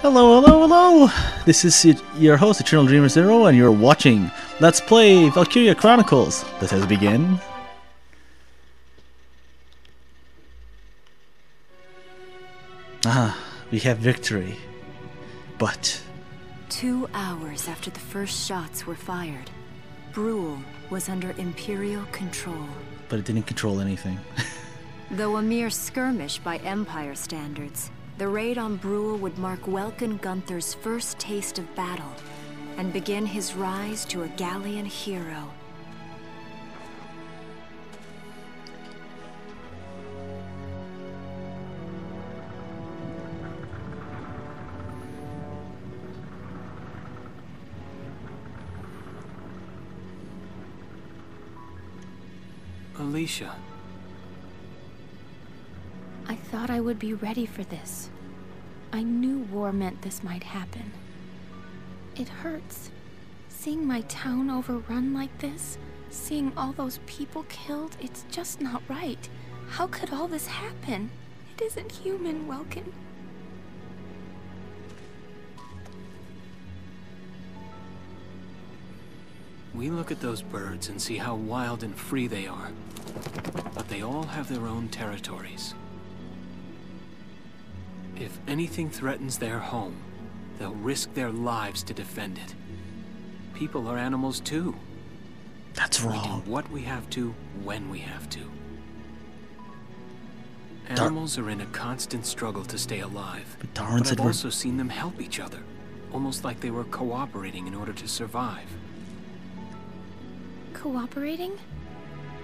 Hello, hello, hello! This is your host, Eternal Dreamer Zero, and you're watching Let's Play Valkyria Chronicles. Let us begin. We have victory. But 2 hours after the first shots were fired, Brule was under Imperial control. it didn't control anything. Though a mere skirmish by Empire standards, the raid on Brule would mark Welkin Gunther's first taste of battle and begin his rise to a Gallian hero. Alicia. I thought I would be ready for this. I knew war meant this might happen. It hurts. Seeing my town overrun like this, seeing all those people killed, it's just not right. How could all this happen? It isn't human, Welkin. We look at those birds and see how wild and free they are. But they all have their own territories. If anything threatens their home, they'll risk their lives to defend it. People are animals too. That's wrong. We do what we have to, when we have to. Animals are in a constant struggle to stay alive. But Darwin But said I've we're... also seen them help each other, almost like they were cooperating in order to survive. Cooperating?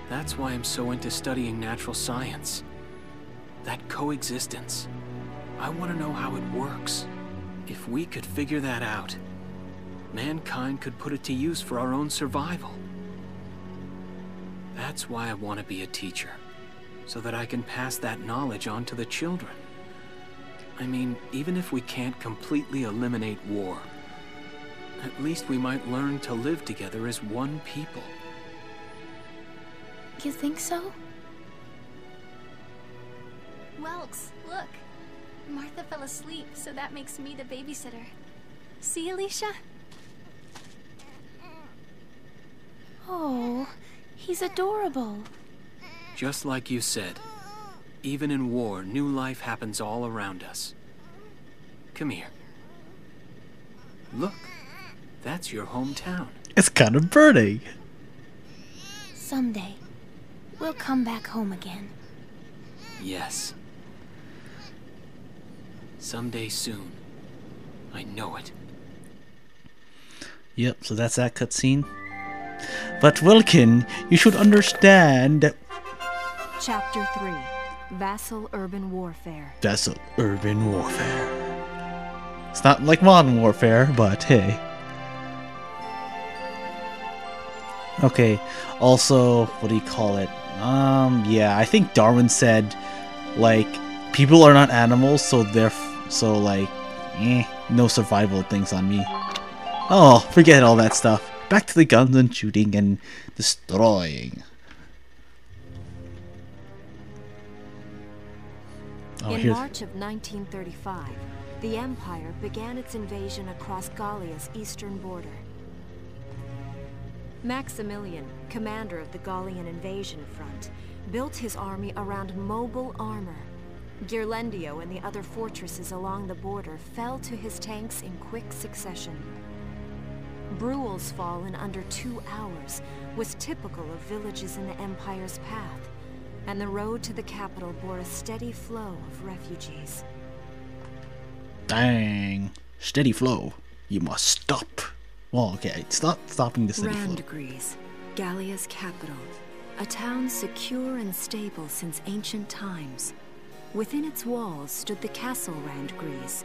That's why I'm so into studying natural science. That coexistence. I want to know how it works. If we could figure that out, mankind could put it to use for our own survival. That's why I want to be a teacher, so that I can pass that knowledge on to the children. I mean, even if we can't completely eliminate war, at least we might learn to live together as one people. You think so? Welks, look. Martha fell asleep, so that makes me the babysitter. See, Alicia? Oh, he's adorable. Just like you said, even in war, new life happens all around us. Come here. Look, that's your hometown. It's kind of burning. Someday, we'll come back home again. Yes. Someday soon. I know it. Yep, so that's that cutscene. But Welkin, you should understand... Chapter 3, Vassal Urban Warfare. Vassal Urban Warfare. It's not like modern warfare, but hey. Okay, also, what do you call it? Yeah, I think Darwin said, like, people are not animals, so no survival things on me. Oh, forget all that stuff. Back to the guns and shooting and destroying. In March of 1935, the Empire began its invasion across Gallia's eastern border. Maximilian, commander of the Gallian invasion front, built his army around mobile armor. Ghirlandaio and the other fortresses along the border fell to his tanks in quick succession. Brule's fall in under 2 hours was typical of villages in the Empire's path, and the road to the capital bore a steady flow of refugees. Dang. Steady flow. You must stop. Well, okay, stopping the steady flow. Randgries, Gallia's capital, a town secure and stable since ancient times. Within its walls stood the castle Randgries,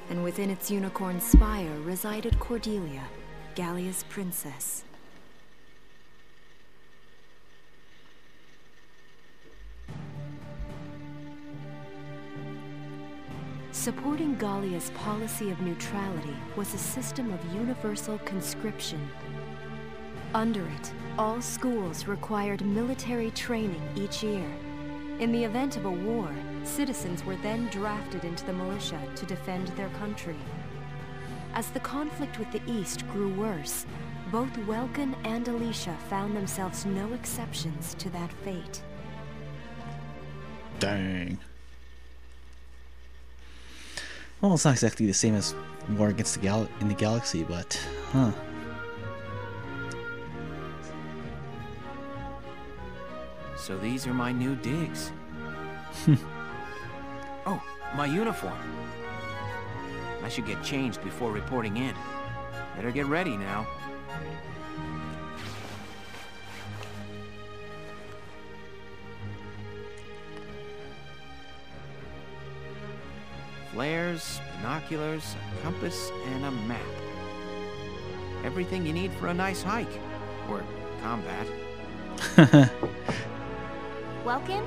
and within its unicorn spire resided Cordelia, Gallia's princess. Supporting Gallia's policy of neutrality was a system of universal conscription. Under it, all schools required military training each year. In the event of a war, citizens were then drafted into the militia to defend their country. As the conflict with the East grew worse, both Welkin and Alicia found themselves no exceptions to that fate. Dang. Well, it's not exactly the same as War Against the in the Galaxy, but huh. So these are my new digs. Oh, my uniform. I should get changed before reporting in. Better get ready now. Flares, binoculars, a compass, and a map. Everything you need for a nice hike. Or combat. Welkin?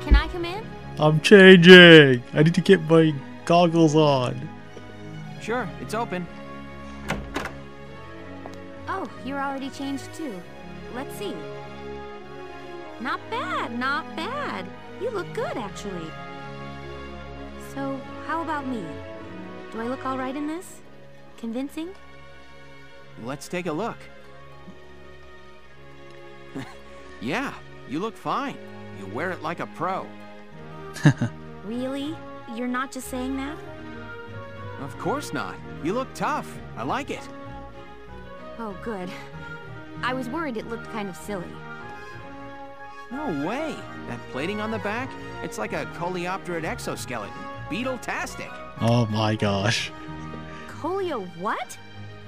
Can I come in? I'm changing! I need to get my goggles on. Sure, it's open. Oh, you're already changed too. Let's see. Not bad, not bad. You look good, actually. So, how about me? Do I look all right in this? Convincing? Let's take a look. Yeah, you look fine. You wear it like a pro. Really? You're not just saying that? Of course not. You look tough. I like it. Oh, good. I was worried it looked kind of silly. No way. That plating on the back? It's like a coleopterate exoskeleton. Beetle-tastic. Oh my gosh. Colio what?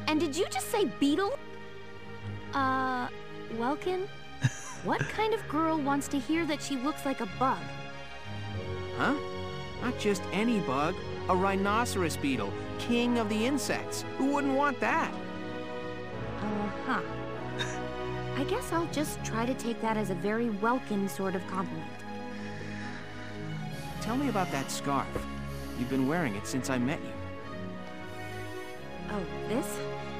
And did you just say beetle? Welkin? What kind of girl wants to hear that she looks like a bug? Huh? Not just any bug. A rhinoceros beetle. King of the insects. Who wouldn't want that? Huh. I guess I'll just try to take that as a very Welkin sort of compliment. Tell me about that scarf. You've been wearing it since I met you. Oh, this?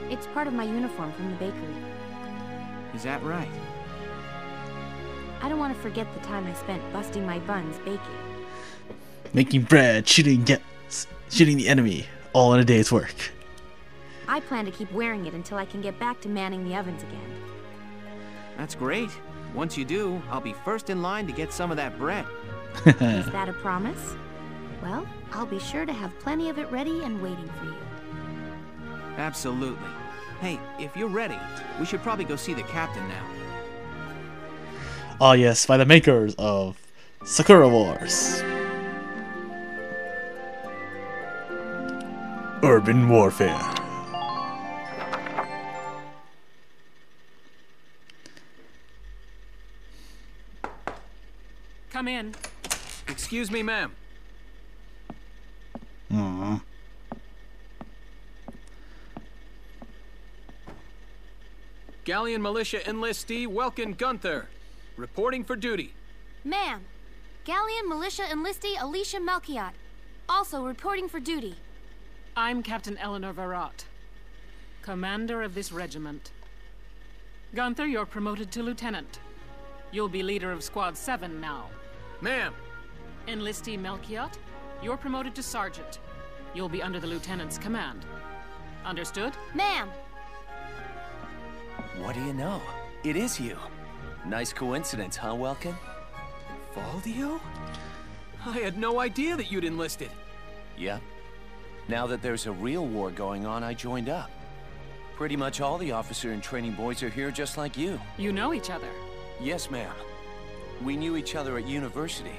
It's part of my uniform from the bakery. Is that right? I don't want to forget the time I spent busting my buns baking. Making bread, shooting the enemy, all in a day's work. I plan to keep wearing it until I can get back to manning the ovens again. That's great. Once you do, I'll be first in line to get some of that bread. Is that a promise? Well, I'll be sure to have plenty of it ready and waiting for you. Absolutely. Hey, if you're ready, we should probably go see the captain now. Ah yes, by the makers of Sakura Wars. Urban Warfare. Come in. Excuse me, ma'am. Aww. Galleon Militia Enlistee Welkin Gunther, reporting for duty. Ma'am, Galleon Militia Enlistee Alicia Melchiot, also reporting for duty. I'm Captain Eleanor Varrot, commander of this regiment. Gunther, you're promoted to lieutenant. You'll be leader of Squad 7 now. Ma'am. Enlistee Melchiot, you're promoted to sergeant. You'll be under the lieutenant's command. Understood? Ma'am. What do you know? It is you. Nice coincidence, huh, Welkin? Valdio? I had no idea that you'd enlisted. Yep. Now that there's a real war going on, I joined up. Pretty much all the officer and training boys are here just like you. You know each other. Yes, ma'am. We knew each other at university.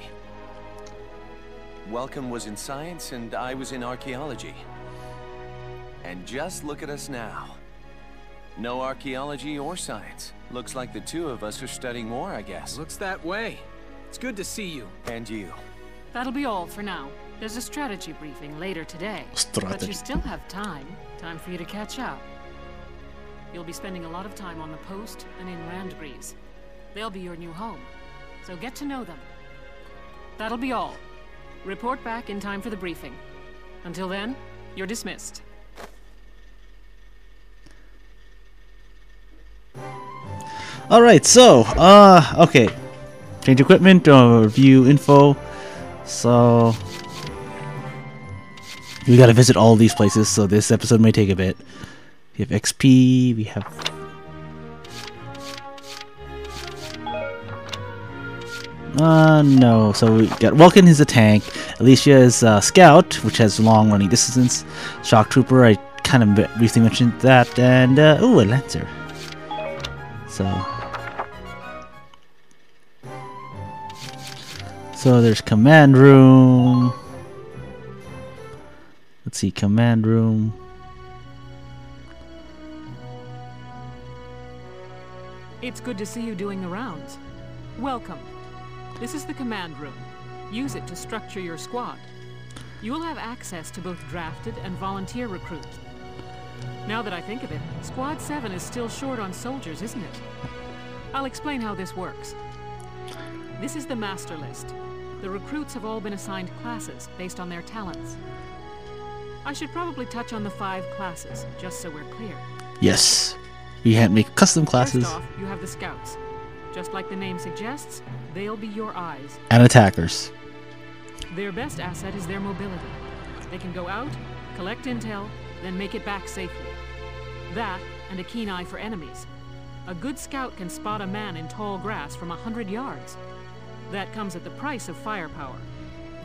Welkin was in science and I was in archaeology. And just look at us now. No archaeology or science. Looks like the two of us are studying more, I guess. Looks that way. It's good to see you. And you. That'll be all for now. There's a strategy briefing later today. But you still have time. Time for you to catch up. You'll be spending a lot of time on the post and in Randbreeze. They'll be your new home. So get to know them. That'll be all. Report back in time for the briefing. Until then, you're dismissed. Alright, so, okay. change equipment or view info. So we gotta visit all these places, so this episode may take a bit. We have XP, we have... no. So we got Vulcan is a tank, Alicia is a scout, which has long running distance, Shock Trooper, I kind of briefly mentioned that, and, ooh, a Lancer. So there's command room. Let's see, command room. It's good to see you doing the rounds. Welcome. This is the command room. Use it to structure your squad. You will have access to both drafted and volunteer recruits. Now that I think of it, Squad 7 is still short on soldiers, isn't it? I'll explain how this works. This is the master list. The recruits have all been assigned classes based on their talents. I should probably touch on the 5 classes, just so we're clear. Yes. We had to make custom classes. First off, you have the scouts. Just like the name suggests, they'll be your eyes. And attackers. Their best asset is their mobility. They can go out, collect intel, then make it back safely. That, and a keen eye for enemies. A good scout can spot a man in tall grass from 100 yards. That comes at the price of firepower.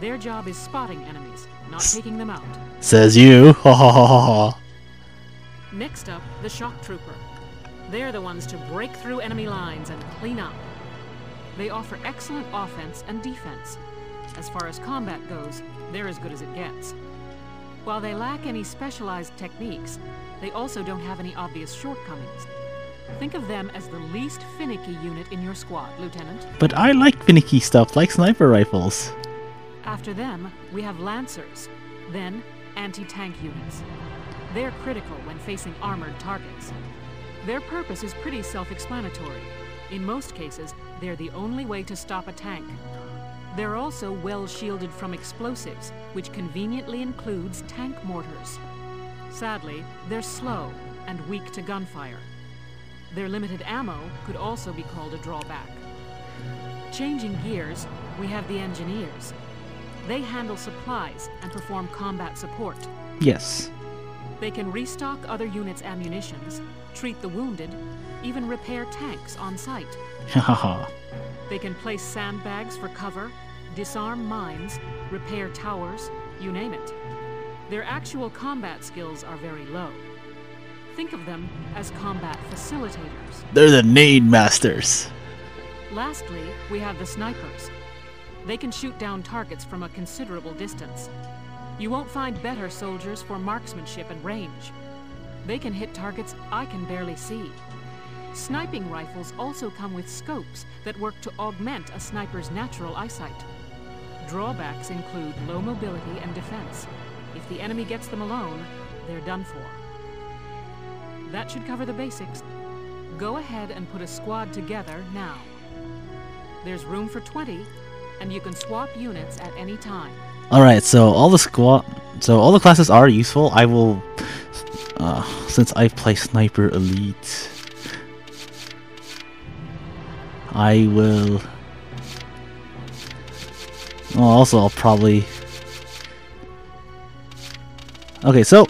Their job is spotting enemies, not taking them out. Says you. Ha ha ha ha. Next up, the Shock Trooper. They're the ones to break through enemy lines and clean up. They offer excellent offense and defense. As far as combat goes, they're as good as it gets. While they lack any specialized techniques, they also don't have any obvious shortcomings. Think of them as the least finicky unit in your squad, Lieutenant. But I like finicky stuff, like sniper rifles. After them, we have Lancers, then anti-tank units. They're critical when facing armored targets. Their purpose is pretty self-explanatory. In most cases, they're the only way to stop a tank. They're also well shielded from explosives, which conveniently includes tank mortars. Sadly, they're slow and weak to gunfire. Their limited ammo could also be called a drawback. Changing gears, we have the engineers. They handle supplies and perform combat support. Yes. They can restock other units' ammunitions, treat the wounded, even repair tanks on site. Haha. They can place sandbags for cover, disarm mines, repair towers, you name it. Their actual combat skills are very low. Think of them as combat facilitators. They're the nade masters. Lastly, we have the snipers. They can shoot down targets from a considerable distance. You won't find better soldiers for marksmanship and range. They can hit targets I can barely see. Sniping rifles also come with scopes that work to augment a sniper's natural eyesight. Drawbacks include low mobility and defense. If the enemy gets them alone, they're done for. That should cover the basics. Go ahead and put a squad together now. There's room for 20, and you can swap units at any time. Alright, so all the classes are useful. I will, since I play Sniper Elite, I will, well, also I'll probably, okay, so,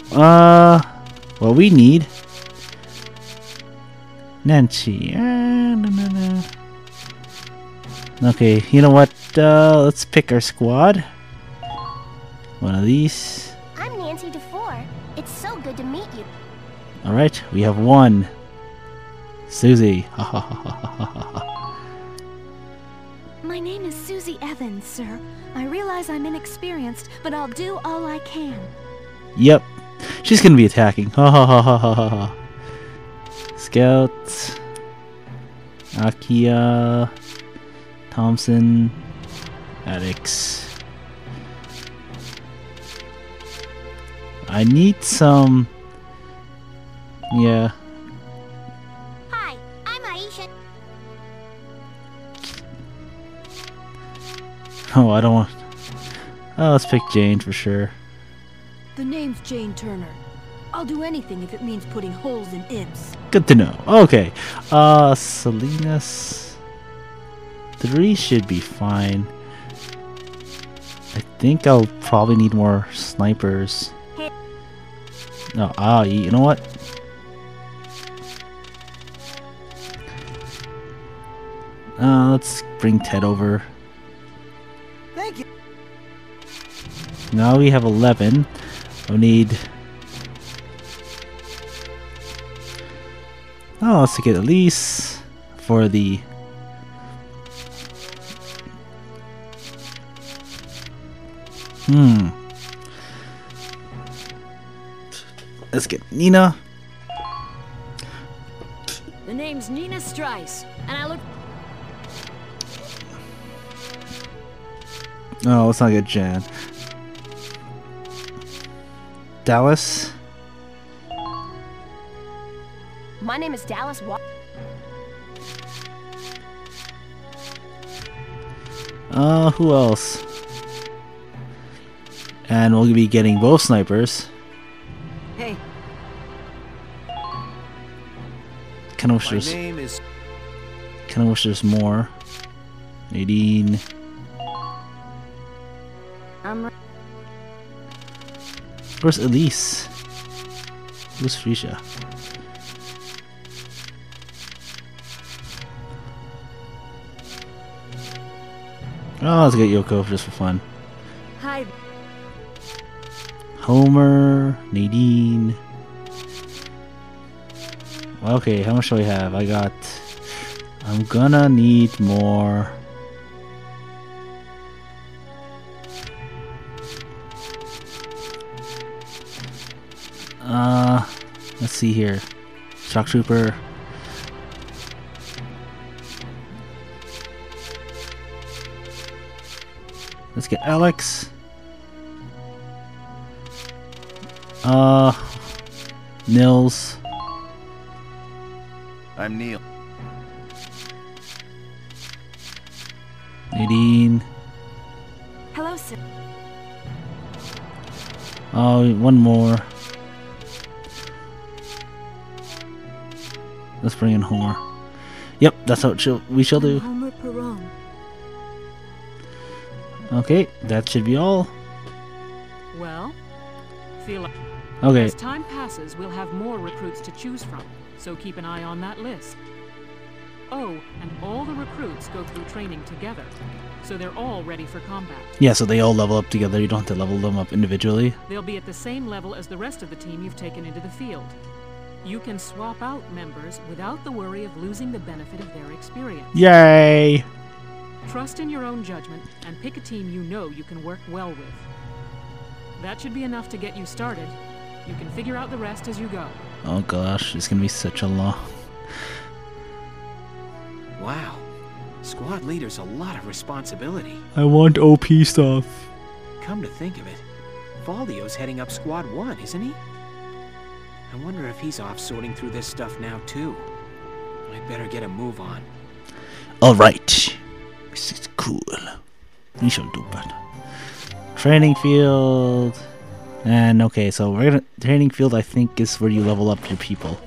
what we need, Nancy, okay, you know what, let's pick our squad. One of these. I'm Nancy DeFore. It's so good to meet you. Alright, we have one. Susie. Ha ha ha ha ha ha. My name is Susie Evans, sir. I realize I'm inexperienced, but I'll do all I can. Yep. She's gonna be attacking. Ha ha ha ha ha ha. Scout. Akia. Thompson. Addicts. I need some... Yeah. Hi, I'm Aisha. Oh, I don't want... Oh, let's pick Jane for sure. The name's Jane Turner. I'll do anything if it means putting holes in imps. Good to know. Okay. Salinas. 3 should be fine. I think I'll probably need more snipers. No, you know what? Let's bring Ted over. Thank you. Now we have 11. We need... Oh, let's take it at least for the... Let's get Nina. The name's Nina Strice, and I look... Oh, let's not get Jan. Dallas. My name is Dallas Who else? And we'll be getting both snipers. Hey. Kinda wish there's more. Nadine. Where's Elise? Who's Frisha? Oh, let's get Yoko just for fun. Hi. Homer, Nadine. Okay, how much do we have? I'm gonna need more. Let's see here. Shock Trooper. Let's get Alex. Nils. I'm Neil. Nadine. Hello, sir. Oh, one more. Let's bring in Homer. Yep, that's what we shall do. Homer Perron. Okay, that should be all. Well, feel like okay. As time passes, we'll have more recruits to choose from, so keep an eye on that list. Oh, and all the recruits go through training together, so they're all ready for combat. Yeah, so they all level up together. You don't have to level them up individually. They'll be at the same level as the rest of the team you've taken into the field. You can swap out members without the worry of losing the benefit of their experience. Yay! Trust in your own judgment and pick a team you know you can work well with. That should be enough to get you started. You can figure out the rest as you go. Oh gosh, it's gonna be such a long... Wow. Squad leader's a lot of responsibility. I want OP stuff. Come to think of it, Valdio's heading up Squad 1, isn't he? I wonder if he's off sorting through this stuff now too. I'd better get a move on. Alright. This is cool. We shall do better. Training field. And okay, so we're gonna... Training field, I think, is where you level up your people.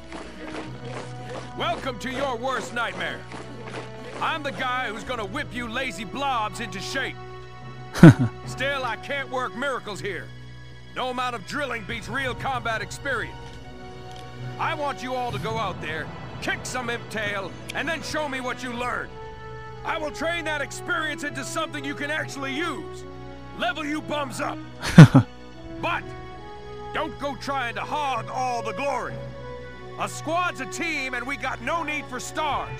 Welcome to your worst nightmare. I'm the guy who's gonna whip you lazy blobs into shape. Still, I can't work miracles here. No amount of drilling beats real combat experience. I want you all to go out there, kick some imp tail, and then show me what you learned. I will train that experience into something you can actually use. Level you bums up. But don't go trying to hog all the glory. A squad's a team, and we got no need for stars.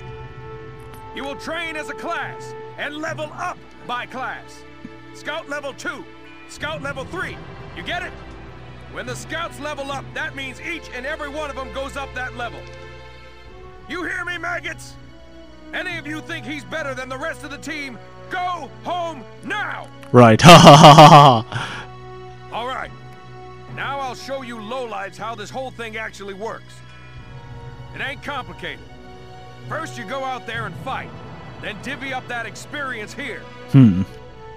You will train as a class and level up by class. Scout level 2, Scout level 3. You get it? When the scouts level up, that means each and every one of them goes up that level. You hear me, maggots? Any of you think he's better than the rest of the team, go home now! Right, ha ha ha ha ha! Alright, now I'll show you lowlights how this whole thing actually works. It ain't complicated. First you go out there and fight, then divvy up that experience here.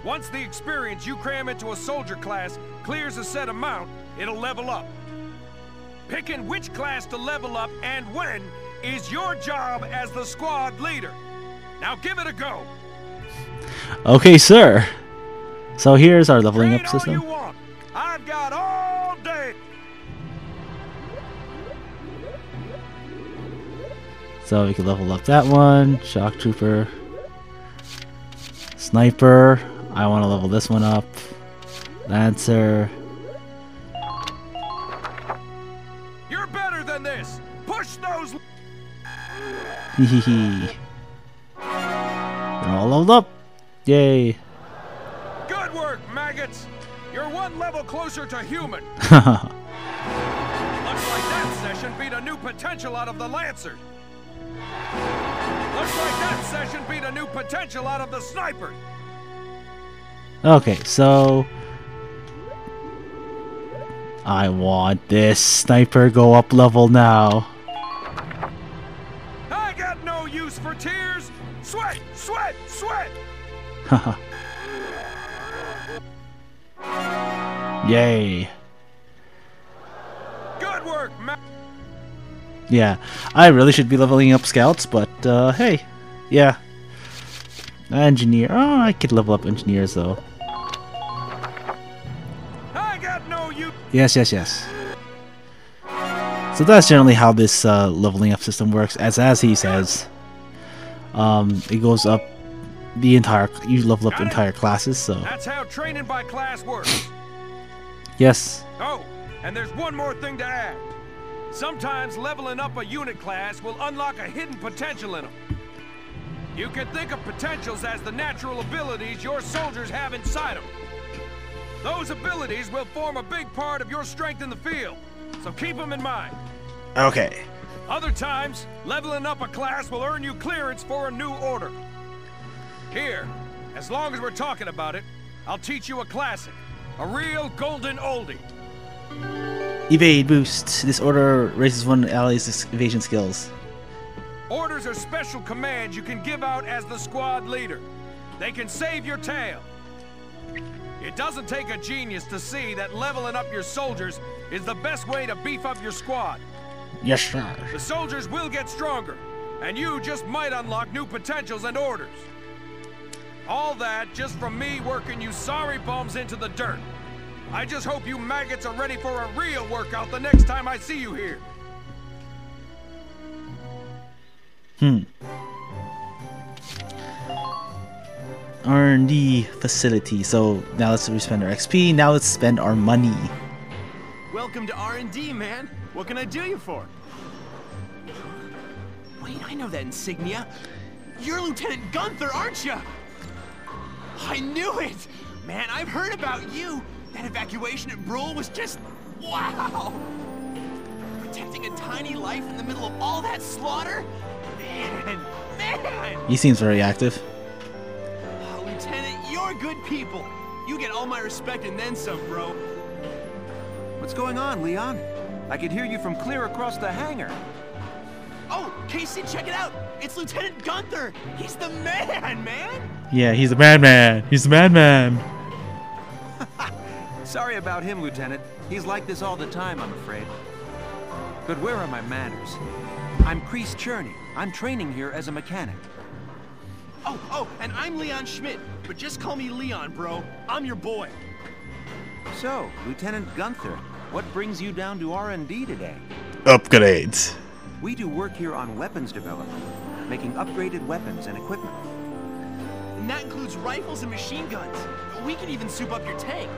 Once the experience you cram into a soldier class clears a set amount, it'll level up. Picking which class to level up and when is your job as the squad leader. Now give it a go. Okay, sir. So here's our leveling up system. I've got all day. So we can level up that one. Shock Trooper. Sniper. I want to level this one up. Lancer. You're better than this. Push those. Hehehe. They're all leveled up. Yay. Good work, maggots. You're one level closer to human. Looks like that session beat a new potential out of the Lancer. Looks like that session beat a new potential out of the Sniper. Okay, so I want this Sniper go up level now. I got no use for tears. Sweat, sweat, sweat. Haha. Yay. Good work, yeah, I really should be leveling up scouts, but hey, yeah. Engineer. Oh, I could level up engineers though. I got no use. Yes. So that's generally how this leveling up system works. As he says, it goes up the entire. You level up entire classes. So that's how training by class works. Yes. Oh, and there's one more thing to add. Sometimes leveling up a unit class will unlock a hidden potential in them. You can think of potentials as the natural abilities your soldiers have inside them. Those abilities will form a big part of your strength in the field, so keep them in mind. Okay. Other times, leveling up a class will earn you clearance for a new order. Here, as long as we're talking about it, I'll teach you a classic. A real golden oldie. Evade boost. This order raises one ally's evasion skills. Orders are special commands you can give out as the squad leader. They can save your tail. It doesn't take a genius to see that leveling up your soldiers is the best way to beef up your squad. Yes, sir. The soldiers will get stronger, and you just might unlock new potentials and orders. All that just from me working you sorry bums into the dirt. I just hope you maggots are ready for a real workout the next time I see you here. R&D facility. So now let's spend our XP. Now let's spend our money. Welcome to R&D, man. What can I do you for? Wait, I know that insignia. You're Lieutenant Gunther, aren't you? I knew it! Man, I've heard about you! That evacuation at Brule was just... wow! Protecting a tiny life in the middle of all that slaughter? Man! He seems very active. Oh, Lieutenant, you're good people! You get all my respect and then some, bro. What's going on, Leon? I could hear you from clear across the hangar. Oh, Casey, check it out! It's Lieutenant Gunther! He's the man! Yeah, he's the madman! He's the madman! Sorry about him, Lieutenant. He's like this all the time, I'm afraid. But where are my manners? I'm Kreese Cherney. I'm training here as a mechanic. Oh, and I'm Leon Schmidt, but just call me Leon, bro. I'm your boy. So, Lieutenant Gunther, what brings you down to R&D today? Upgrades. We do work here on weapons development, making upgraded weapons and equipment. And that includes rifles and machine guns. We can even soup up your tank.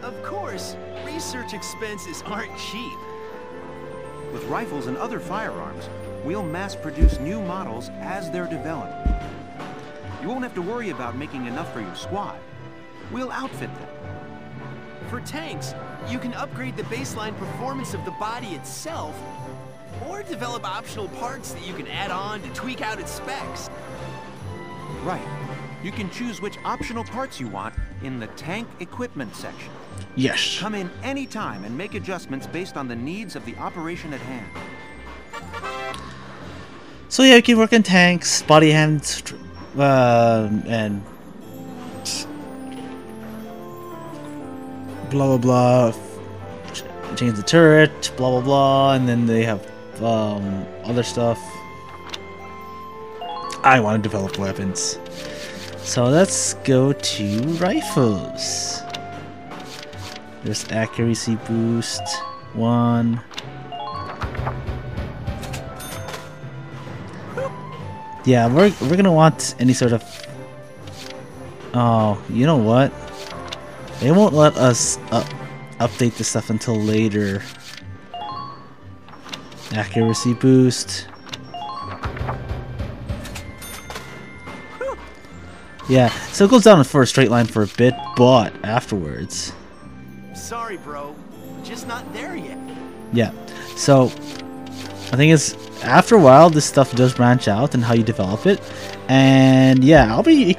Of course, research expenses aren't cheap. With rifles and other firearms, we'll mass-produce new models as they're developed. You won't have to worry about making enough for your squad. We'll outfit them. For tanks, you can upgrade the baseline performance of the body itself, or develop optional parts that you can add on to tweak out its specs. Right. You can choose which optional parts you want in the tank equipment section. Yes. Come in any time and make adjustments based on the needs of the operation at hand. So yeah, you can work in tanks, body hands, and blah blah blah. Change the turret, blah blah blah, and then they have other stuff. I want to develop weapons. So let's go to rifles. There's accuracy boost 1. Yeah, we're gonna want any sort of. Oh, you know what? They won't let us update this stuff until later. Accuracy boost. Yeah, so it goes down for a straight line for a bit, but afterwards. Sorry, bro. Just not there yet. Yeah, so I think it's after a while this stuff does branch out and how you develop it, and yeah, I'll be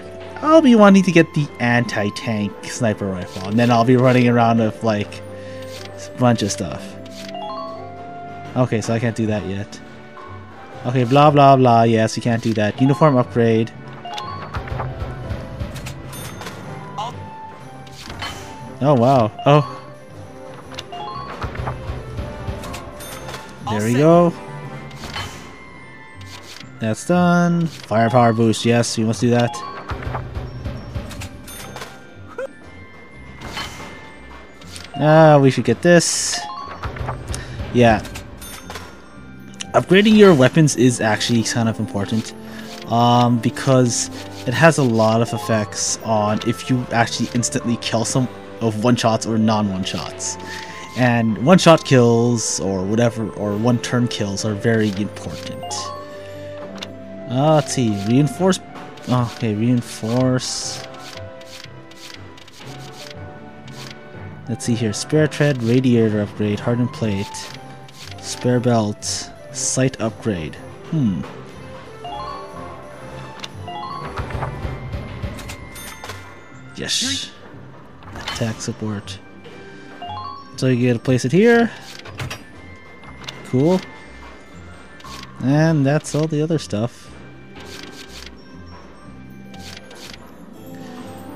wanting to get the anti-tank sniper rifle, and then I'll be running around with like a bunch of stuff. Okay, so I can't do that yet. Okay, blah blah blah. Yes, we can't do that. Uniform upgrade. Oh wow. Oh. There we go. That's done. Firepower boost. Yes, we must do that. We should get this. Yeah. Upgrading your weapons is actually kind of important. Because it has a lot of effects on if you actually instantly kill some of one-shots or non-one-shots. And one-shot kills or whatever, or one-turn kills are very important. Let's see, reinforce. Okay, reinforce. Let's see here, spare tread, radiator upgrade, hardened plate, spare belt, sight upgrade. Yes. Attack support. So you get to place it here. Cool. And that's all the other stuff.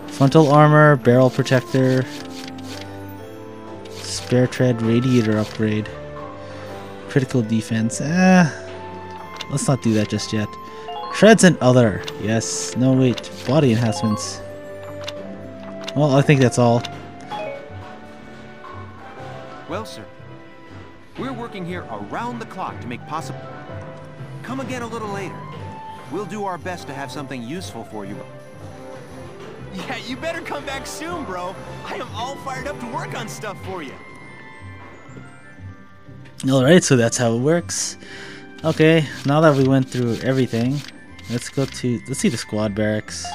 Frontal armor, barrel protector, spare tread, radiator upgrade, critical defense. Let's not do that just yet. Treads and other. Yes. No, wait. Body enhancements. Well, I think that's all. Well, sir, we're working here around the clock to make possible. Come again a little later. We'll do our best to have something useful for you. Yeah, you better come back soon, bro. I am all fired up to work on stuff for you. Alright, so that's how it works. Okay, now that we went through everything, let's see the squad barracks.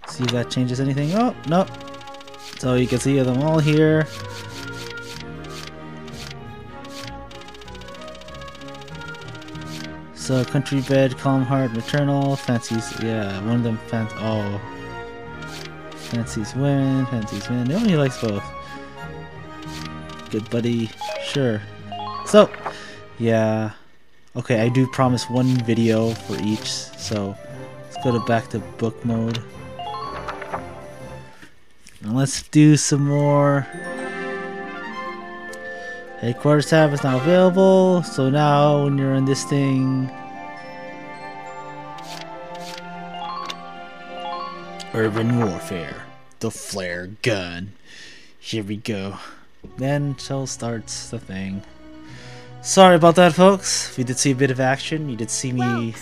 See if that changes anything. Oh, no. So you can see them all here. So country bed, calm heart, maternal, fancies. Yeah, one of them fancies women, fancies men. No, he likes both. Good buddy. Sure. So, yeah. Okay, I do promise one video for each. So let's go back to book mode. And let's do some more. Headquarters tab is now available. So now when you're in this thing, urban warfare, the flare gun. Here we go. Then Shell starts the thing. Sorry about that, folks. We did see a bit of action. You did see me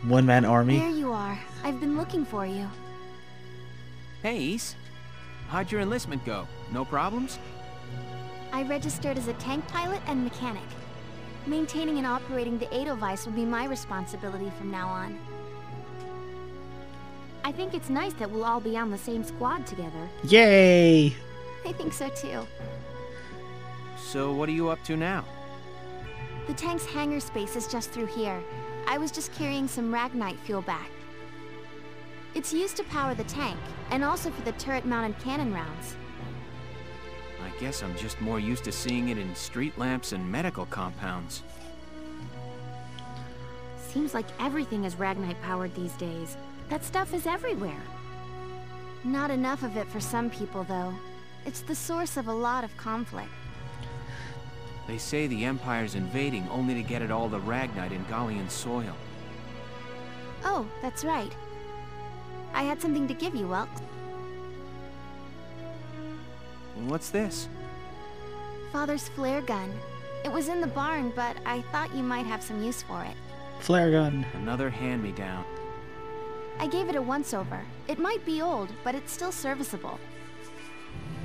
one-man army. There you are. I've been looking for you. Hey, Ace. How'd your enlistment go? No problems? I registered as a tank pilot and mechanic. Maintaining and operating the Edelweiss will be my responsibility from now on. I think it's nice that we'll all be on the same squad together. Yay! I think so too. So what are you up to now? The tank's hangar space is just through here. I was just carrying some Ragnite fuel back. It's used to power the tank, and also for the turret-mounted cannon rounds. I guess I'm just more used to seeing it in street lamps and medical compounds. Seems like everything is Ragnite-powered these days. That stuff is everywhere. Not enough of it for some people, though. It's the source of a lot of conflict. They say the Empire's invading only to get at all the Ragnite in Gallian soil. Oh, that's right. I had something to give you, Welk. What's this? Father's flare gun. It was in the barn, but I thought you might have some use for it. Flare gun. Another hand-me-down. I gave it a once-over. It might be old, but it's still serviceable.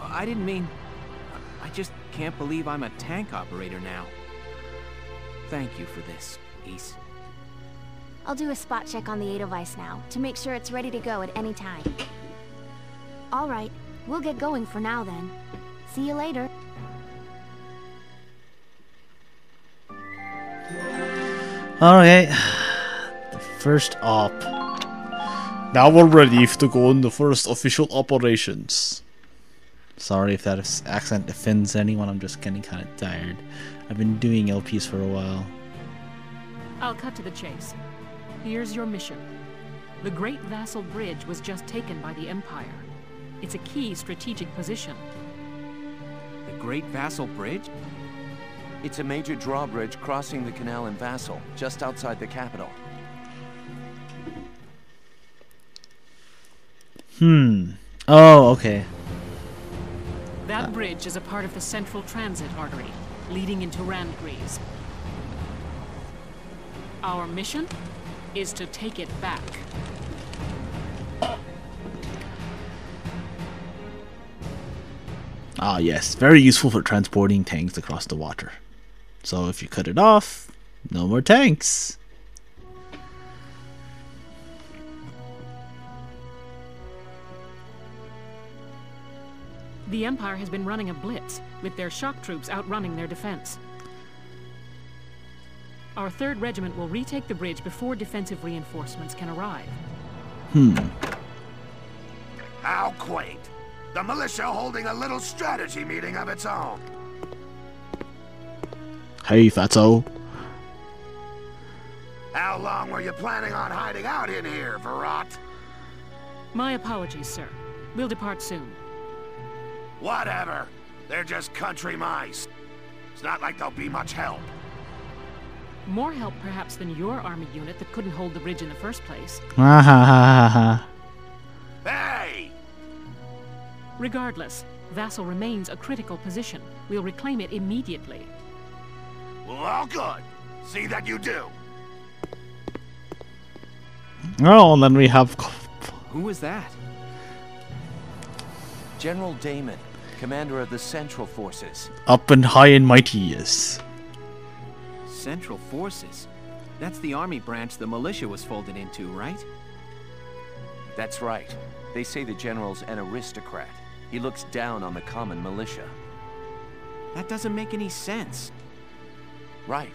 I didn't mean... I just can't believe I'm a tank operator now. Thank you for this, Ace. I'll do a spot check on the Edelweiss now, to make sure it's ready to go at any time. Alright, we'll get going for now then. See you later. Alright. The first op. Now we're ready to go on the first official operations. Sorry if that accent offends anyone, I'm just getting kind of tired. I've been doing LPs for a while. I'll cut to the chase. Here's your mission. The Great Vassal Bridge was just taken by the Empire. It's a key strategic position. The Great Vassal Bridge? It's a major drawbridge crossing the canal in Vassal, just outside the capital. Oh, okay. That bridge is a part of the Central Transit Artery, leading into Randgrees. Our mission is to take it back. Ah, yes. Very useful for transporting tanks across the water. So if you cut it off, no more tanks. The Empire has been running a blitz, with their shock troops outrunning their defense. Our 3rd Regiment will retake the bridge before defensive reinforcements can arrive. How quaint. The militia holding a little strategy meeting of its own. Hey, Fatso. How long were you planning on hiding out in here, Verrot? My apologies, sir. We'll depart soon. Whatever. They're just country mice. It's not like they'll be much help. More help, perhaps, than your army unit that couldn't hold the bridge in the first place. Hey! Regardless, Vassal remains a critical position. We'll reclaim it immediately. Well, good. See that you do. Oh, and then we have... Who was that? General Damon, commander of the Central Forces. Up and high and mighty, yes. Central Forces? That's the army branch the militia was folded into, right? That's right. They say the general's an aristocrat. He looks down on the common militia. That doesn't make any sense. Right.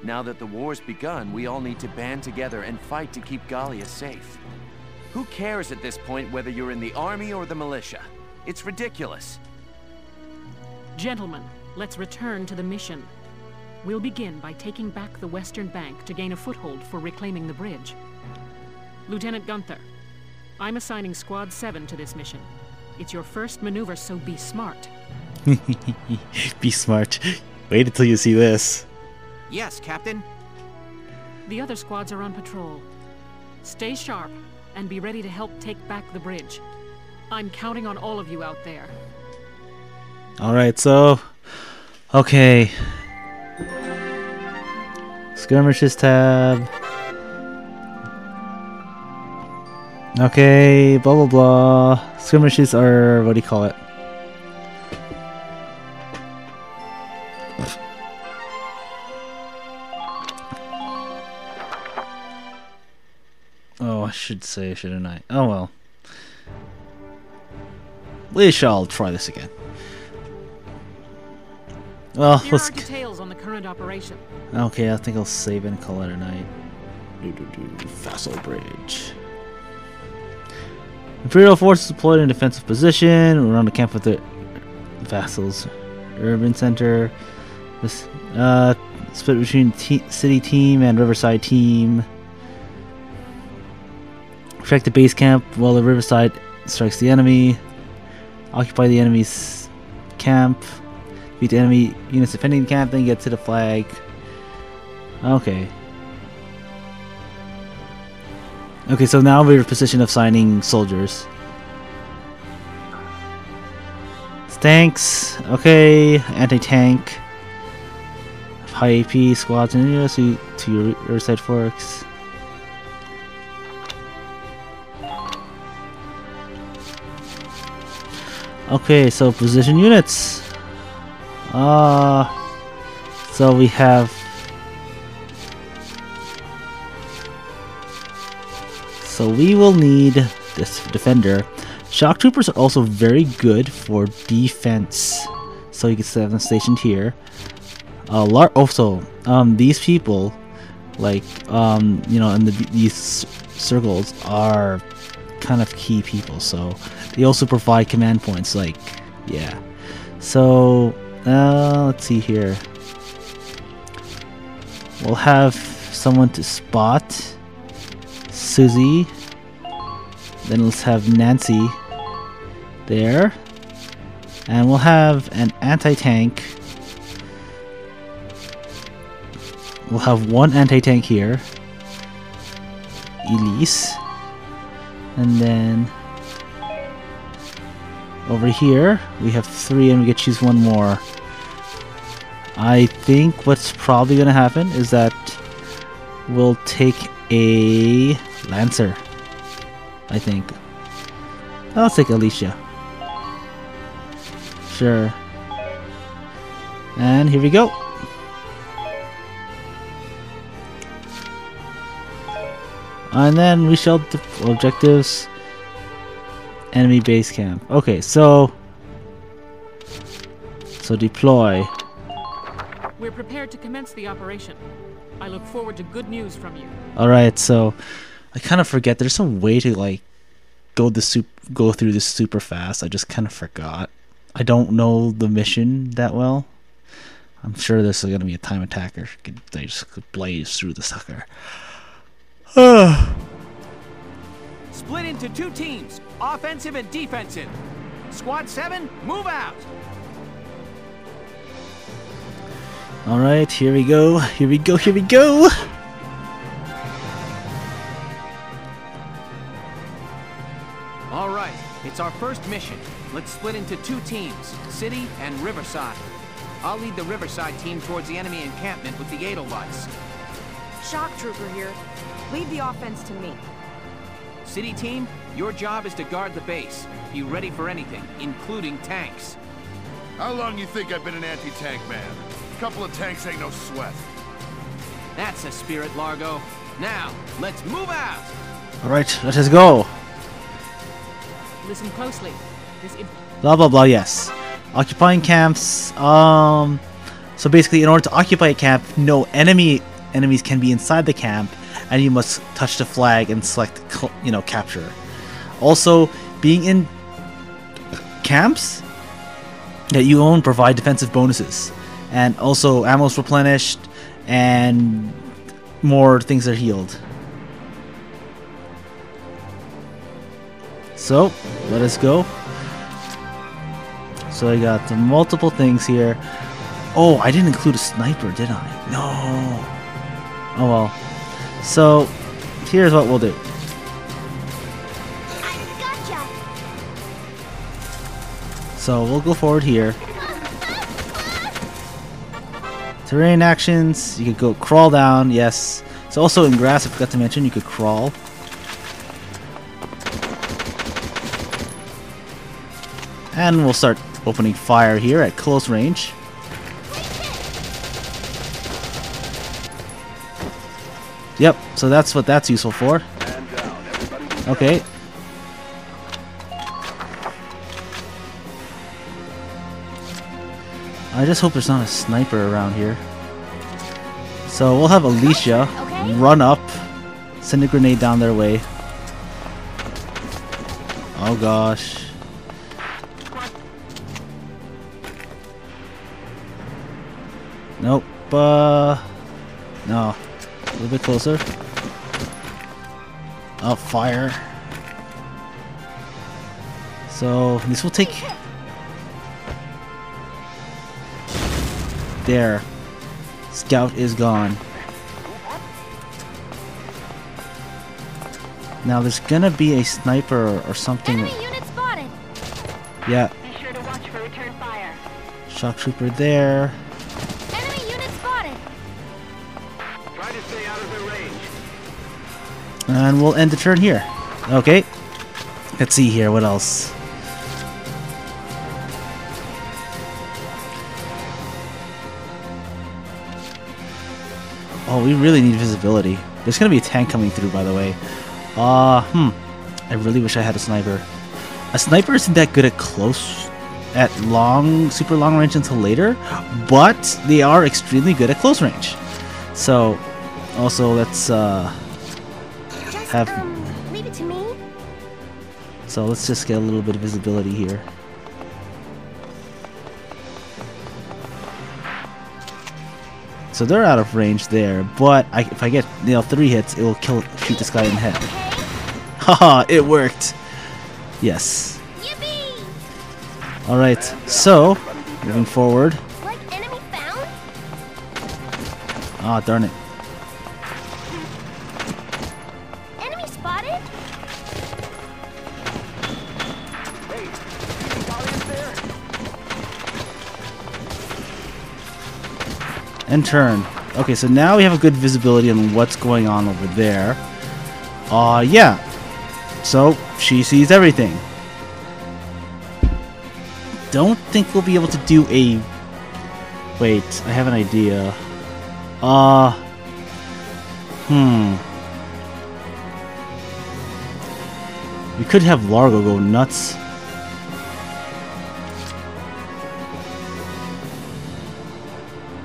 Now that the war's begun, we all need to band together and fight to keep Gallia safe. Who cares at this point whether you're in the army or the militia? It's ridiculous. Gentlemen, let's return to the mission. We'll begin by taking back the western bank to gain a foothold for reclaiming the bridge. Lieutenant Gunther, I'm assigning Squad 7 to this mission. It's your first maneuver, so be smart. Be smart. Wait until you see this. Yes, Captain. The other squads are on patrol. Stay sharp and be ready to help take back the bridge. I'm counting on all of you out there. Alright, so... Okay. Skirmishes tab. Okay, blah blah blah. Skirmishes are... what do you call it? Oh, I should say, shouldn't I? Oh well. We shall try this again. Well, here are details on the current operation. Okay, I think I'll save it and call it a night. Vassal Bridge. Imperial forces deployed in defensive position around the camp of the Vassals. Urban center. This split between city team and Riverside team. Protect the base camp while the Riverside strikes the enemy. Occupy the enemy's camp. Beat the enemy units defending the camp, then get to the flag. Okay. Okay, so now we're in a position of signing soldiers. Tanks. Okay, anti-tank. High AP squads and to your side forks. Okay, so position units. So we have. So we will need this defender. Shock troopers are also very good for defense. So you can set them stationed here. Also, these people, like you know, in these circles are kind of key people. So they also provide command points. Like, yeah. So let's see here. We'll have someone to spot Susie. Then let's have Nancy there. And we'll have an anti-tank. We'll have one anti-tank here. Elise. And then over here we have 3 and we can choose one more. I think what's probably gonna happen is that we'll take a Lancer. I think. I'll take Alicia. Sure. And here we go. And then we shall objectives. Enemy base camp. Okay, so deploy. We're prepared to commence the operation. I look forward to good news from you. Alright, so I kind of forget. There's some way to like go through this super fast. I just kind of forgot. I don't know the mission that well. I'm sure there's going to be a time attacker. They just blaze through the sucker. Split into 2 teams, offensive and defensive. Squad 7, move out. All right, here we go. Here we go. Here we go. All right, it's our first mission. Let's split into 2 teams, City and Riverside. I'll lead the Riverside team towards the enemy encampment with the Edelweiss. Shock Trooper here. Lead the offense to me. City team, your job is to guard the base. Be ready for anything, including tanks. How long you think I've been an anti-tank man? A couple of tanks ain't no sweat. That's a spirit, Largo. Now, let's move out! Alright, let us go. Listen closely. Blah blah blah, yes. Occupying camps. So basically in order to occupy a camp, no enemies can be inside the camp, and you must touch the flag and select, capture. Also, being in camps that you own provide defensive bonuses, and also ammo's replenished, and more things are healed. So, let us go. So I got multiple things here. Oh, I didn't include a sniper, did I? No. Oh well. So, here's what we'll do. Gotcha. So we'll go forward here. Terrain actions, you could go crawl down, yes. So also in grass, I forgot to mention, you could crawl. And we'll start opening fire here at close range. Yep, so that's what that's useful for. Okay. I just hope there's not a sniper around here. So we'll have Alicia run up, send a grenade down their way. Oh gosh. Nope. No. A little bit closer. Oh, fire. So this will take. There. Scout is gone. Now there's gonna be a sniper or something. Enemy unit spotted. Yeah. Be sure to watch for return fire. Shock trooper there. Enemy unit spotted. Try to stay out of their range. And we'll end the turn here. Okay. Let's see here. What else? Oh, we really need visibility. There's gonna be a tank coming through, by the way. I really wish I had a sniper. A sniper isn't that good at super long range until later, but they are extremely good at close range. So, also let's leave it to me. So let's just get a little bit of visibility here. So they're out of range there, but if I get 3 hits, it will shoot this guy in the head. Haha, it worked. Yes. All right. So moving forward. Like enemy found? Ah, darn it. Enemy spotted? And turn. Okay, so now we have a good visibility on what's going on over there. Yeah. So, she sees everything. Don't think we'll be able to do a... Wait, I have an idea. We could have Largo go nuts.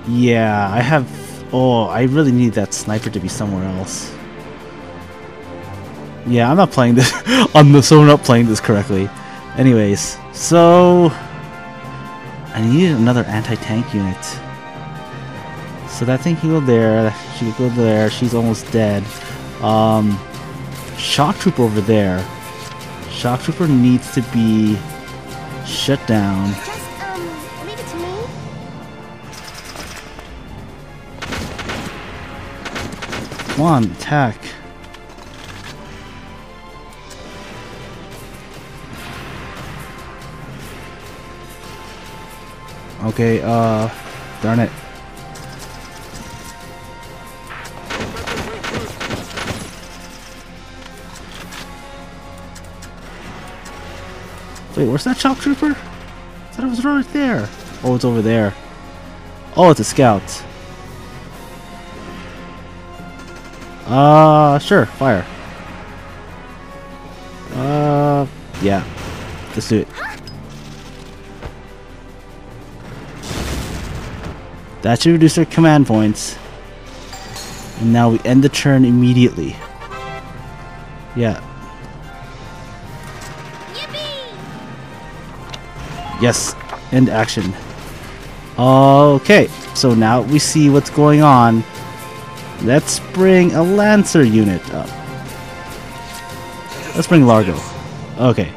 Yeah, I have... Oh, I really need that sniper to be somewhere else. Yeah, I'm not playing this... I'm not playing this correctly. Anyways, so... I need another anti-tank unit. So that thing can go there, she can go there, she's almost dead. Shock Trooper over there. Shock Trooper needs to be shut down. Leave it to me. Come on, attack. Okay, darn it. Wait, where's that shock trooper? I thought it was right there. Oh, it's over there. Oh, it's a scout. Sure, fire. Yeah. Let's do it. That should reduce our command points. And now we end the turn immediately. Yeah. Yes, end action. Okay, so now we see what's going on. Let's bring a Lancer unit up. Let's bring Largo. Okay.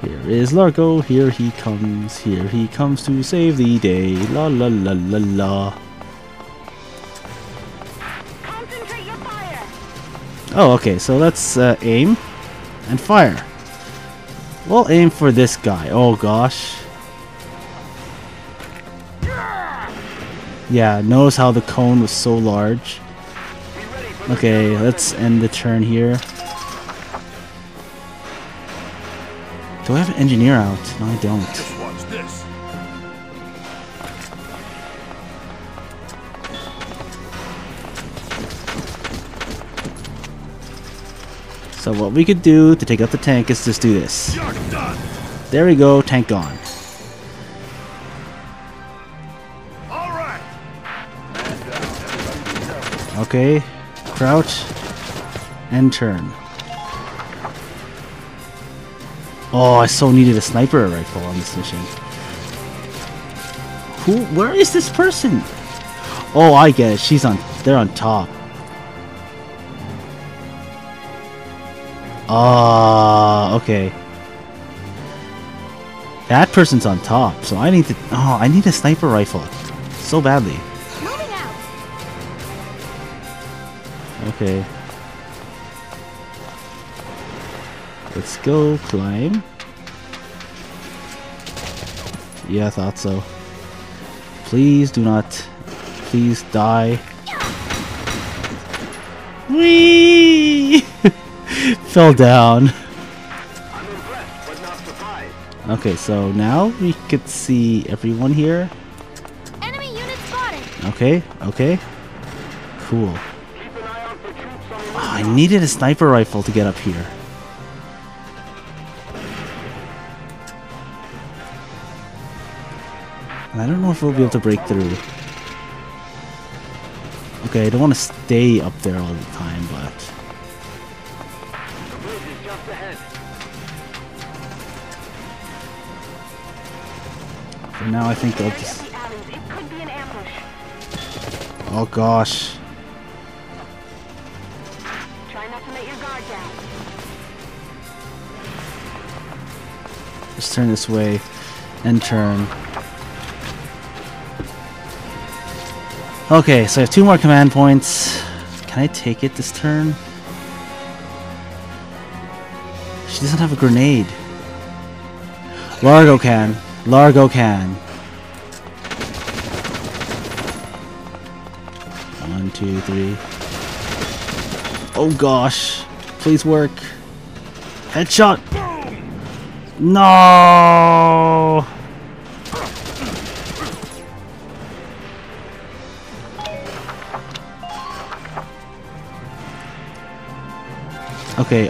Here is Largo, here he comes to save the day. La la la la la. Concentrate your fire. Oh, okay, so let's aim and fire. We'll aim for this guy. Oh gosh. Yeah, notice how the cone was so large. Okay, let's end the turn here. Do I have an engineer out? No, I don't. Just watch this. So what we could do to take out the tank is just do this. There we go, tank gone. Okay, crouch and turn. Oh, I so needed a sniper rifle on this mission. Where is this person? Oh, I get it. They're on top. Okay. That person's on top, so I need to... Oh, I need a sniper rifle. So badly. Moving out. Okay. Let's go climb. Yeah, I thought so. Please do not. Please die. Whee! Fell down. Okay, so now we could see everyone here. Enemy unit spotted. Okay, okay. Cool. Oh, I needed a sniper rifle to get up here. And I don't know if we'll be able to break through. Okay, I don't want to stay up there all the time, but... For now, I think I'll just... Oh gosh. Try not to let your guard down. Just turn this way and turn. Okay, so I have 2 more command points. Can I take it this turn? She doesn't have a grenade. Largo can. Largo can. 1, 2, 3. Oh gosh. Please work. Headshot. No. Okay,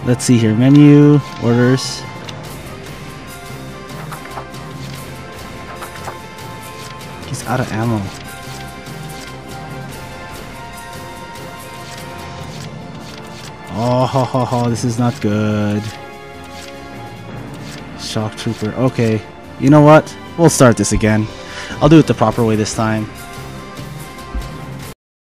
let's see here. Menu, orders. He's out of ammo. Oh, ho, ho, ho, this is not good. Shock trooper. Okay, you know what? We'll start this again. I'll do it the proper way this time.